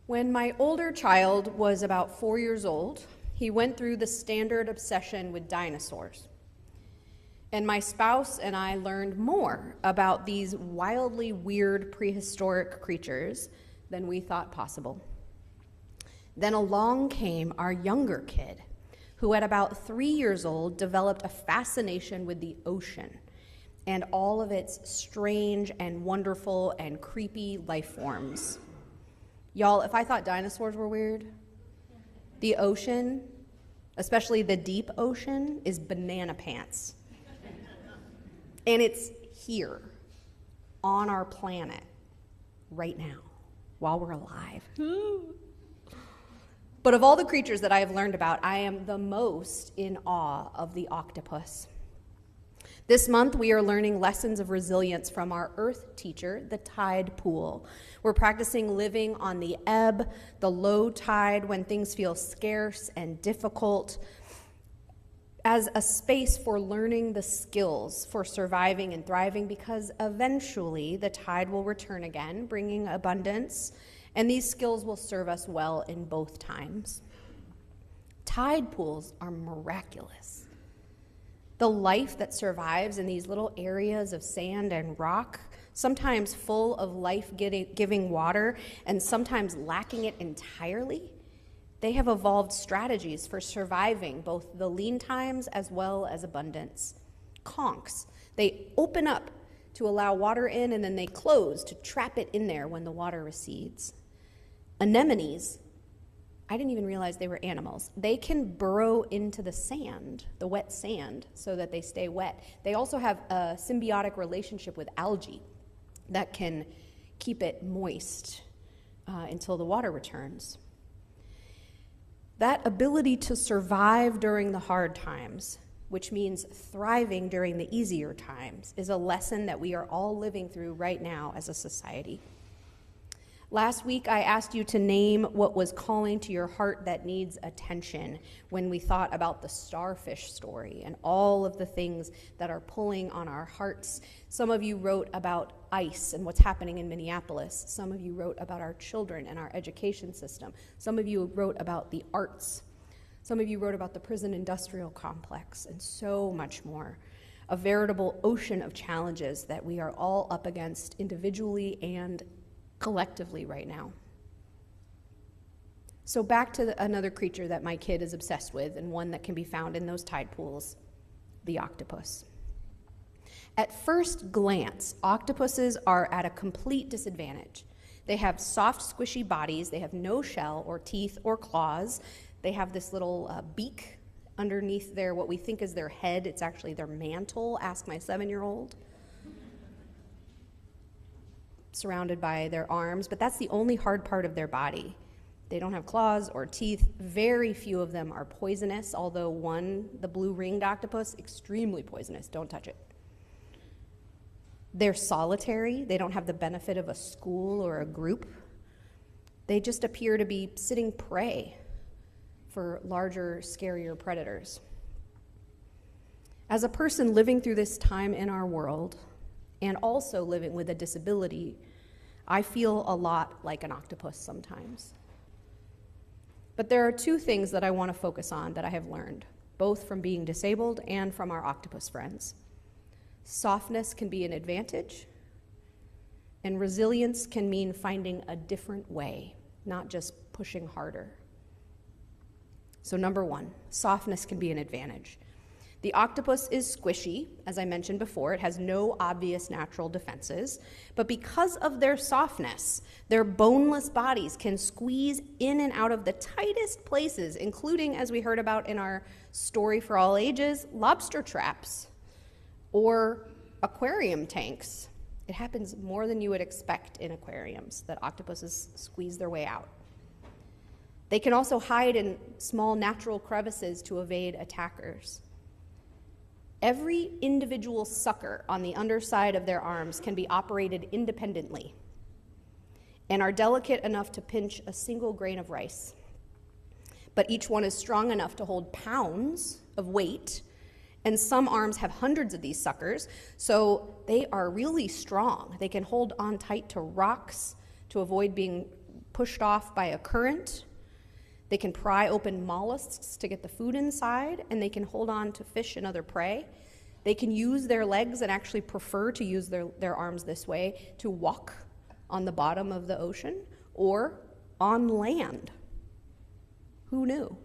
When my older child was about 4 years old, he went through the standard obsession with dinosaurs. And my spouse and I learned more about these wildly weird prehistoric creatures than we thought possible. Then along came our younger kid, who at about 3 years old developed a fascination with the ocean and all of its strange and wonderful and creepy life forms. Y'all, if I thought dinosaurs were weird, the ocean, especially the deep ocean, is banana pants. And it's here, on our planet, right now, while we're alive. But of all the creatures that I have learned about, I am the most in awe of the octopus. This month, we are learning lessons of resilience from our earth teacher, the tide pool. We're practicing living on the ebb, the low tide, when things feel scarce and difficult, as a space for learning the skills for surviving and thriving, because eventually the tide will return again, bringing abundance, and these skills will serve us well in both times. Tide pools are miraculous. The life that survives in these little areas of sand and rock, sometimes full of life-giving water and sometimes lacking it entirely, they have evolved strategies for surviving both the lean times as well as abundance. Conchs, they open up to allow water in, and then they close to trap it in there when the water recedes. Anemones, I didn't even realize they were animals. They can burrow into the sand, the wet sand, so that they stay wet. They also have a symbiotic relationship with algae that can keep it moist until the water returns. That ability to survive during the hard times, which means thriving during the easier times, is a lesson that we are all living through right now as a society. Last week, I asked you to name what was calling to your heart that needs attention when we thought about the starfish story and all of the things that are pulling on our hearts. Some of you wrote about ICE and what's happening in Minneapolis. Some of you wrote about our children and our education system. Some of you wrote about the arts. Some of you wrote about the prison industrial complex, and so much more. A veritable ocean of challenges that we are all up against individually and collectively right now. So back to another creature that my kid is obsessed with, and one that can be found in those tide pools, the octopus. At first glance, octopuses are at a complete disadvantage. They have soft, squishy bodies. They have no shell or teeth or claws. They have this little beak underneath their, what we think is their head. It's actually their mantle. Ask my 7-year-old. Surrounded by their arms, but that's the only hard part of their body. They don't have claws or teeth. Very few of them are poisonous, although one, the blue-ringed octopus, extremely poisonous. Don't touch it. They're solitary. They don't have the benefit of a school or a group. They just appear to be sitting prey for larger, scarier predators. As a person living through this time in our world, and also living with a disability, I feel a lot like an octopus sometimes. But there are two things that I want to focus on that I have learned, both from being disabled and from our octopus friends. Softness can be an advantage, and resilience can mean finding a different way, not just pushing harder. So number one, softness can be an advantage. The octopus is squishy, as I mentioned before. It has no obvious natural defenses, but because of their softness, their boneless bodies can squeeze in and out of the tightest places, including, as we heard about in our story for all ages, lobster traps or aquarium tanks. It happens more than you would expect in aquariums, that octopuses squeeze their way out. They can also hide in small natural crevices to evade attackers. Every individual sucker on the underside of their arms can be operated independently and are delicate enough to pinch a single grain of rice. But each one is strong enough to hold pounds of weight, and some arms have hundreds of these suckers, so they are really strong. They can hold on tight to rocks to avoid being pushed off by a current. They can pry open mollusks to get the food inside, and they can hold on to fish and other prey. They can use their legs and actually prefer to use their arms this way to walk on the bottom of the ocean or on land. Who knew?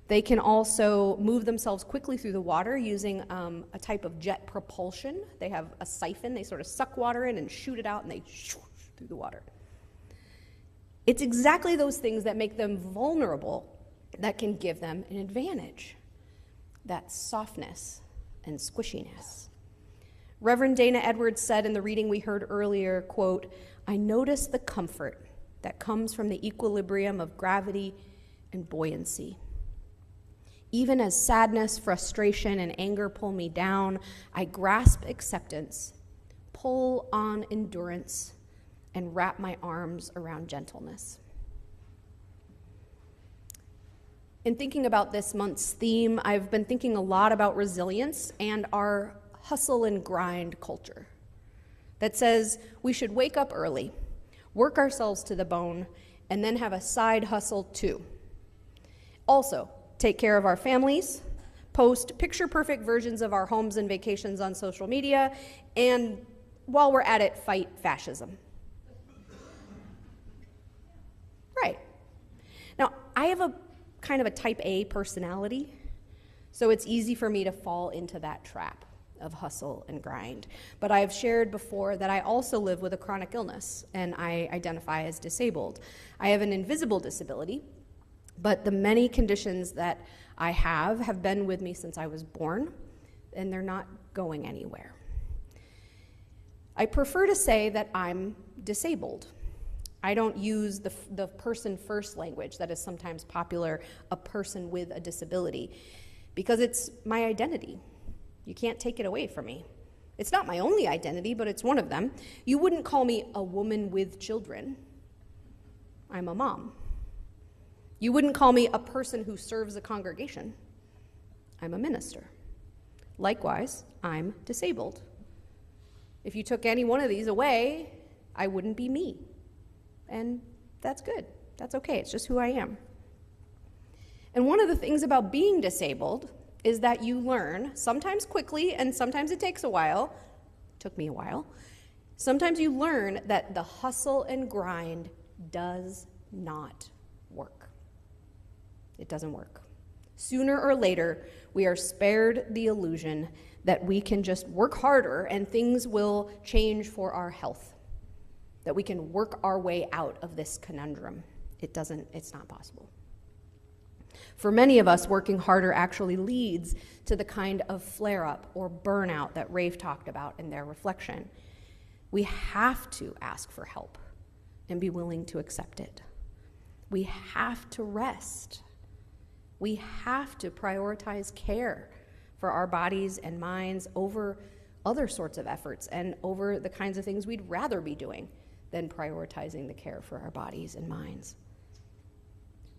They can also move themselves quickly through the water using a type of jet propulsion. They have a siphon. They sort of suck water in and shoot it out, and they shoosh through the water. It's exactly those things that make them vulnerable that can give them an advantage. That softness and squishiness. Reverend Dana Edwards said in the reading we heard earlier, quote, "I notice the comfort that comes from the equilibrium of gravity and buoyancy. Even as sadness, frustration, and anger pull me down, I grasp acceptance, pull on endurance, and wrap my arms around gentleness." In thinking about this month's theme, I've been thinking a lot about resilience and our hustle and grind culture that says we should wake up early, work ourselves to the bone, and then have a side hustle too. Also, take care of our families, post picture-perfect versions of our homes and vacations on social media, and while we're at it, fight fascism. Right. Now, I have a kind of a type A personality, so it's easy for me to fall into that trap of hustle and grind. But I've shared before that I also live with a chronic illness, and I identify as disabled. I have an invisible disability, but the many conditions that I have been with me since I was born, and they're not going anywhere. I prefer to say that I'm disabled. I don't use the person first language that is sometimes popular, a person with a disability, because it's my identity. You can't take it away from me. It's not my only identity, but it's one of them. You wouldn't call me a woman with children. I'm a mom. You wouldn't call me a person who serves a congregation. I'm a minister. Likewise, I'm disabled. If you took any one of these away, I wouldn't be me. And that's good. That's okay. It's just who I am. And one of the things about being disabled is that you learn, sometimes quickly and sometimes it takes a while, took me a while, sometimes you learn that the hustle and grind does not work. It doesn't work. Sooner or later, we are spared the illusion that we can just work harder and things will change for our health, that we can work our way out of this conundrum. It's not possible. For many of us, working harder actually leads to the kind of flare-up or burnout that Rafe talked about in their reflection. We have to ask for help and be willing to accept it. We have to rest. We have to prioritize care for our bodies and minds over other sorts of efforts and over the kinds of things we'd rather be doing than prioritizing the care for our bodies and minds.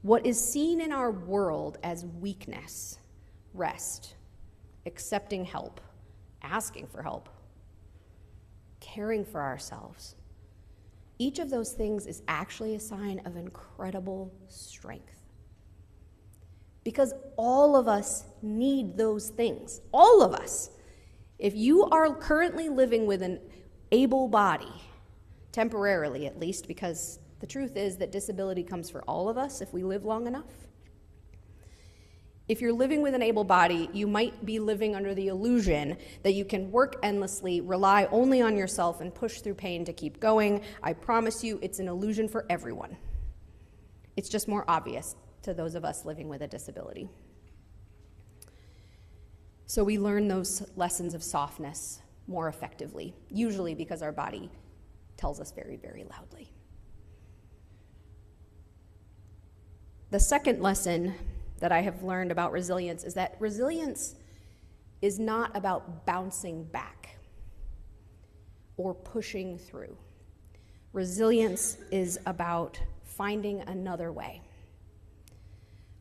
What is seen in our world as weakness, rest, accepting help, asking for help, caring for ourselves, each of those things is actually a sign of incredible strength. Because all of us need those things. All of us. If you are currently living with an able body, temporarily at least, because the truth is that disability comes for all of us if we live long enough. If you're living with an able body, you might be living under the illusion that you can work endlessly, rely only on yourself, and push through pain to keep going. I promise you, it's an illusion for everyone. It's just more obvious to those of us living with a disability. So we learn those lessons of softness more effectively, usually because our body tells us very, very loudly. The second lesson that I have learned about resilience is that resilience is not about bouncing back or pushing through. Resilience is about finding another way.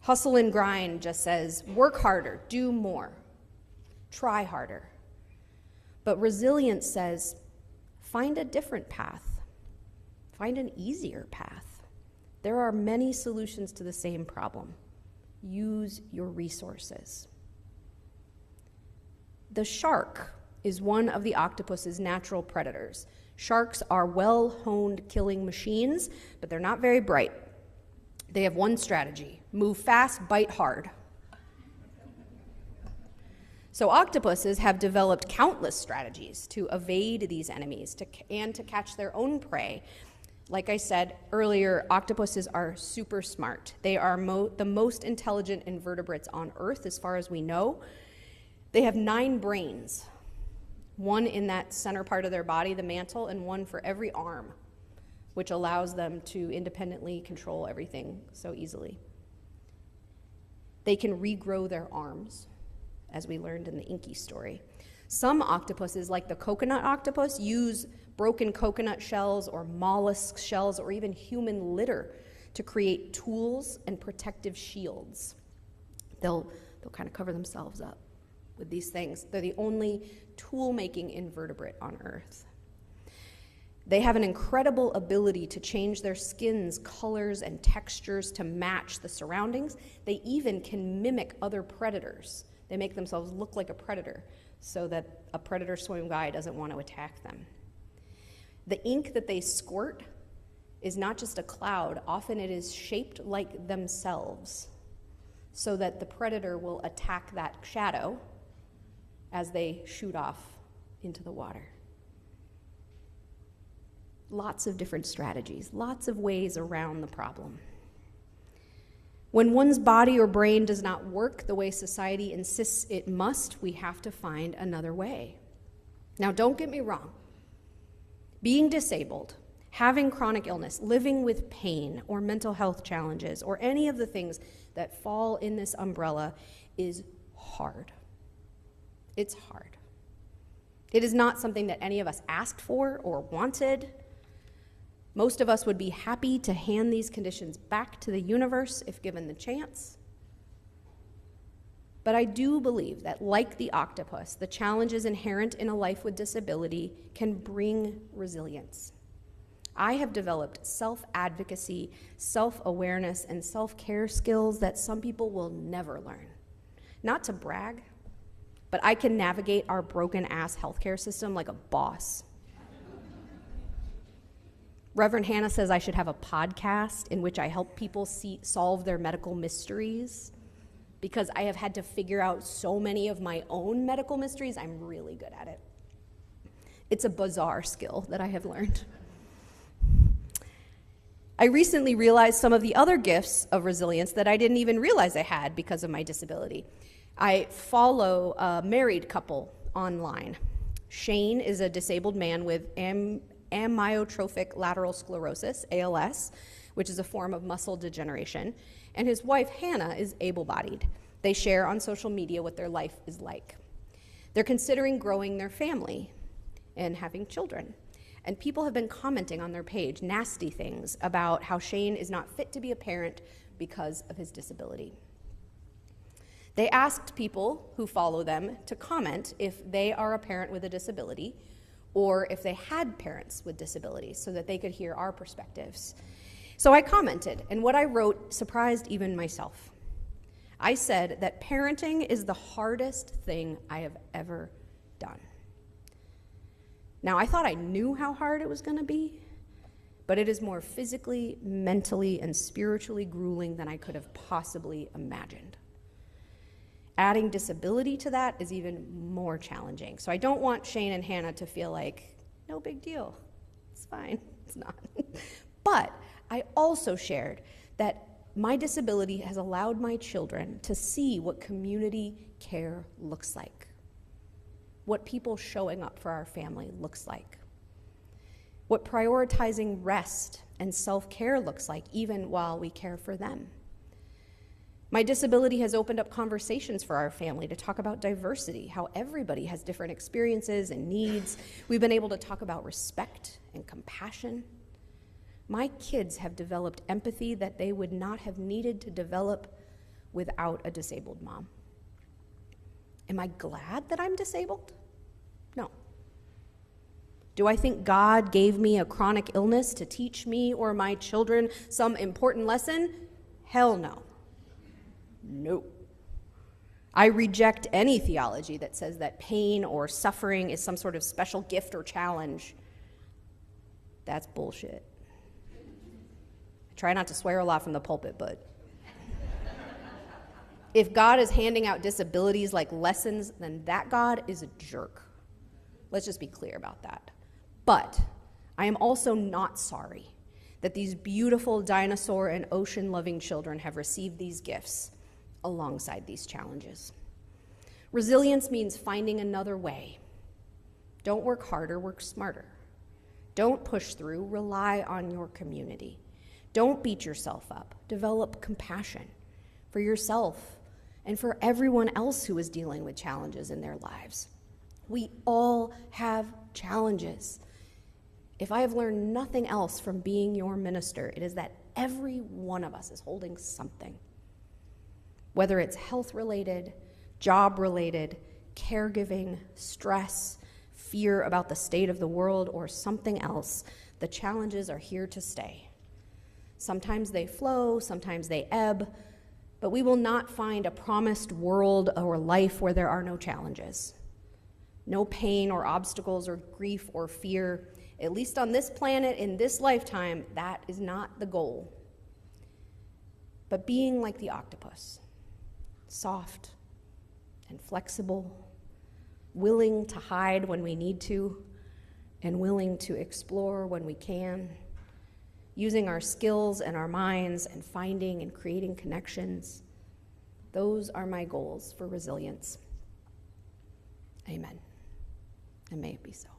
Hustle and grind just says, work harder, do more, try harder. But resilience says, find a different path, Find an easier path. There are many solutions to the same problem. Use your resources. The shark is one of the octopus's natural predators. Sharks are well-honed killing machines, but they're not very bright. They have one strategy: move fast, bite hard. So octopuses have developed countless strategies to evade these enemies and to catch their own prey. Like I said earlier, octopuses are super smart. They are the most intelligent invertebrates on Earth, as far as we know. They have 9 brains, one in that center part of their body, the mantle, and one for every arm, which allows them to independently control everything so easily. They can regrow their arms, as we learned in the Inky story. Some octopuses, like the coconut octopus, use broken coconut shells or mollusk shells or even human litter to create tools and protective shields. They'll kind of cover themselves up with these things. They're the only tool-making invertebrate on Earth. They have an incredible ability to change their skin's colors and textures to match the surroundings. They even can mimic other predators. They make themselves look like a predator so that a predator swim guy doesn't want to attack them. The ink that they squirt is not just a cloud. Often it is shaped like themselves so that the predator will attack that shadow as they shoot off into the water. Lots of different strategies, lots of ways around the problem. When one's body or brain does not work the way society insists it must, we have to find another way. Now, don't get me wrong. Being disabled, having chronic illness, living with pain or mental health challenges, or any of the things that fall in this umbrella is hard. It's hard. It is not something that any of us asked for or wanted. Most of us would be happy to hand these conditions back to the universe if given the chance. But I do believe that, like the octopus, the challenges inherent in a life with disability can bring resilience. I have developed self-advocacy, self-awareness, and self-care skills that some people will never learn. Not to brag, but I can navigate our broken-ass healthcare system like a boss. Reverend Hannah says I should have a podcast in which I help people solve their medical mysteries. Because I have had to figure out so many of my own medical mysteries, I'm really good at it. It's a bizarre skill that I have learned. I recently realized some of the other gifts of resilience that I didn't even realize I had because of my disability. I follow a married couple online. Shane is a disabled man with amyotrophic lateral sclerosis, ALS, which is a form of muscle degeneration, and his wife, Hannah, is able-bodied. They share on social media what their life is like. They're considering growing their family and having children, and people have been commenting on their page nasty things about how Shane is not fit to be a parent because of his disability. They asked people who follow them to comment if they are a parent with a disability or if they had parents with disabilities so that they could hear our perspectives. So I commented, and what I wrote surprised even myself. I said that parenting is the hardest thing I have ever done. Now, I thought I knew how hard it was going to be, but it is more physically, mentally, and spiritually grueling than I could have possibly imagined. Adding disability to that is even more challenging. So I don't want Shane and Hannah to feel like, no big deal, it's fine. It's not. But I also shared that my disability has allowed my children to see what community care looks like, what people showing up for our family looks like, what prioritizing rest and self-care looks like, even while we care for them. My disability has opened up conversations for our family to talk about diversity, how everybody has different experiences and needs. We've been able to talk about respect and compassion. My kids have developed empathy that they would not have needed to develop without a disabled mom. Am I glad that I'm disabled? No. Do I think God gave me a chronic illness to teach me or my children some important lesson? Hell no. No. I reject any theology that says that pain or suffering is some sort of special gift or challenge. That's bullshit. I try not to swear a lot from the pulpit, but if God is handing out disabilities like lessons, then that God is a jerk. Let's just be clear about that. But I am also not sorry that these beautiful dinosaur and ocean-loving children have received these gifts alongside these challenges. Resilience means finding another way. Don't work harder, work smarter. Don't push through, rely on your community. Don't beat yourself up. Develop compassion for yourself and for everyone else who is dealing with challenges in their lives. We all have challenges. If I have learned nothing else from being your minister, it is that every one of us is holding something. Whether it's health-related, job-related, caregiving, stress, fear about the state of the world, or something else, the challenges are here to stay. Sometimes they flow, sometimes they ebb, but we will not find a promised world or life where there are no challenges. No pain or obstacles or grief or fear. At least on this planet, in this lifetime, that is not the goal. But being like the octopus, soft and flexible, willing to hide when we need to, and willing to explore when we can, using our skills and our minds and finding and creating connections. Those are my goals for resilience. Amen. And may it be so.